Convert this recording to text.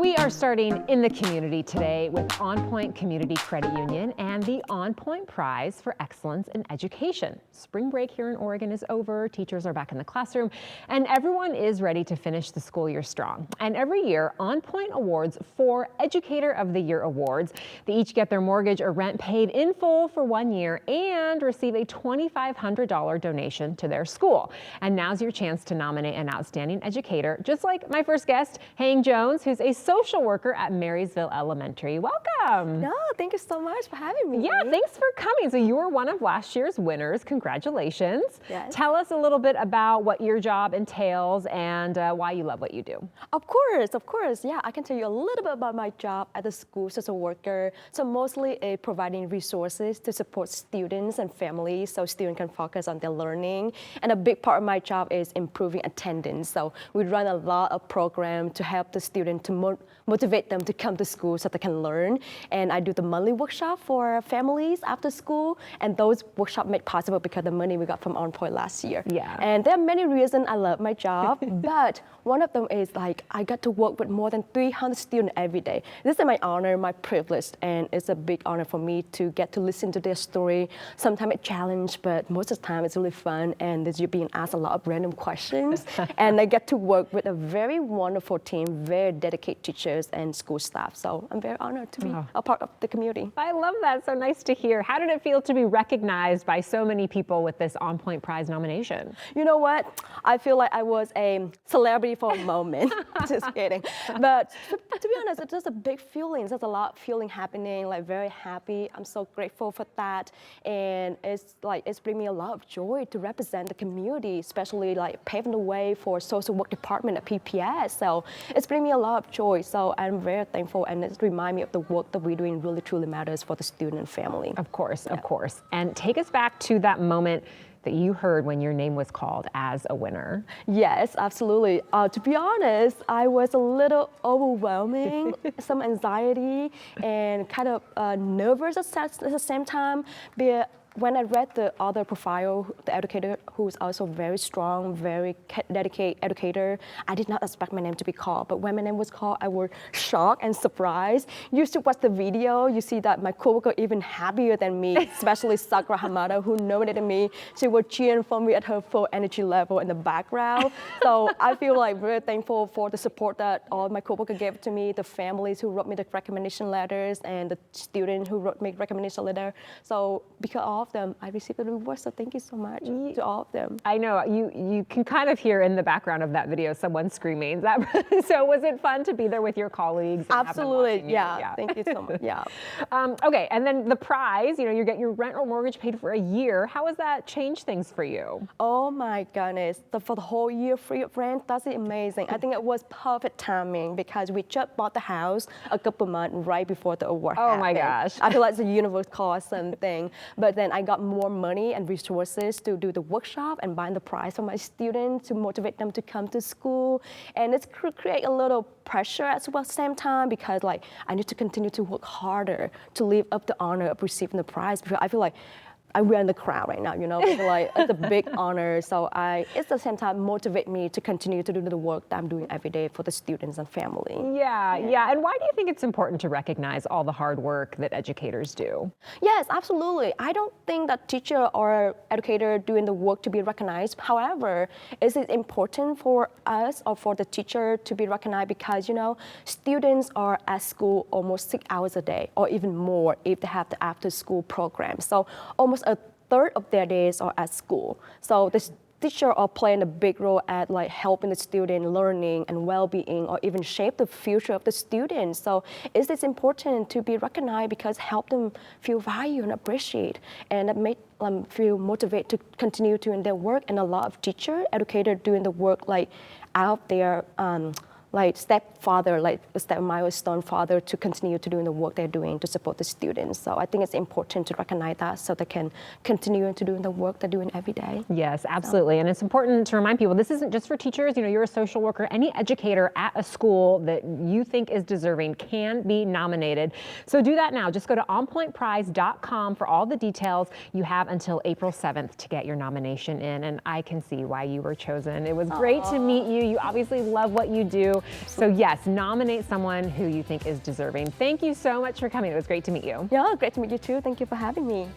We are starting in the community today with OnPoint Community Credit Union and the OnPoint Prize for Excellence in Education. Spring break here in Oregon is over, teachers are back in the classroom, and everyone is ready to finish the school year strong. And every year, OnPoint awards 4 Educator of the Year awards. They each get their mortgage or rent paid in full for 1 year and receive a $2,500 donation to their school. And now's your chance to nominate an outstanding educator, just like my first guest, Hang Jones, who's a social worker at Marysville Elementary. Welcome. No, thank you so much for having me. Yeah, thanks for coming. So you were one of last year's winners. Congratulations. Yes. Tell us a little bit about what your job entails and why you love what you do. Of course. Yeah, I can tell you a little bit about my job as a school social worker. So mostly providing resources to support students and families so students can focus on their learning. And a big part of my job is improving attendance. So we run a lot of programs to help the student to motivate them to come to school so they can learn. And I do the monthly workshop for families after school. And those workshops made possible because of the money we got from OnPoint last year. Yeah. And there are many reasons I love my job, but one of them is like I got to work with more than 300 students every day. This is my honor, my privilege, and it's a big honor for me to get to listen to their story. Sometimes it's a challenge, but most of the time it's really fun, and you're being asked a lot of random questions. And I get to work with a very wonderful team, very dedicated teachers and school staff. So I'm very honored to be a part of the community. I love that. So nice to hear. How did it feel to be recognized by so many people with this OnPoint Prize nomination? You know what? I feel like I was a celebrity for a moment. Just kidding. But to be honest, it's just a big feeling. There's a lot of feeling happening, like very happy. I'm so grateful for that. And it's bringing me a lot of joy to represent the community, especially like paving the way for social work department at PPS. So it's bringing me a lot of joy. So I'm very thankful, and it reminds me of the work that we're doing really truly matters for the student and family. Of course. And take us back to that moment that you heard when your name was called as a winner. Yes, absolutely. To be honest, I was a little overwhelming, some anxiety and kind of nervous at the same time. But when I read the other profile, the educator, who is also very strong, very dedicated educator, I did not expect my name to be called. But when my name was called, I was shocked and surprised. You should watch the video. You see that my coworker even happier than me, especially Sakura Hamada, who nominated me. She was cheering for me at her full energy level in the background. So I feel like very thankful for the support that all my coworkers gave to me, the families who wrote me the recommendation letters, and the students who wrote me recommendation letter. So because of them, I received a reward, so thank you so much to all of them. I know, you can kind of hear in the background of that video someone screaming. So was it fun to be there with your colleagues? Absolutely, yeah. Thank you so much, yeah. Okay, and then the prize, you get your rent or mortgage paid for a year. How has that changed things for you? Oh my goodness, for the whole year free of rent, that's amazing. I think it was perfect timing because we just bought the house a couple months right before the award happened. My gosh. I feel like the universe caused something, but then I got more money and resources to do the workshop and buy the prize for my students to motivate them to come to school. And it's create a little pressure at the same time because like I need to continue to work harder to live up the honor of receiving the prize because I feel like we're in the crowd right now, People like it's a big honor. So it's at the same time motivate me to continue to do the work that I'm doing every day for the students and family. Yeah. And why do you think it's important to recognize all the hard work that educators do? Yes, absolutely. I don't think that teacher or educator doing the work to be recognized. However, is it important for us or for the teacher to be recognized because, students are at school almost 6 hours a day or even more if they have the after school program. So almost a third of their days are at school. So the teacher are playing a big role at like helping the student learning and well-being or even shape the future of the students. So it is important to be recognized because help them feel valued and appreciated, and it make them feel motivated to continue doing their work. And a lot of teacher, educator doing the work like out there, like step milestone father to continue to doing the work they're doing to support the students. So I think it's important to recognize that so they can continue to doing the work they're doing every day. Yes, absolutely. And it's important to remind people, this isn't just for teachers. You're a social worker. Any educator at a school that you think is deserving can be nominated. So do that now. Just go to onpointprize.com for all the details. You have until April 7th to get your nomination in, and I can see why you were chosen. It was great to meet you. You obviously love what you do. you. So yes, nominate someone who you think is deserving. Thank you so much for coming. It was great to meet you. Yeah, great to meet you too. Thank you for having me.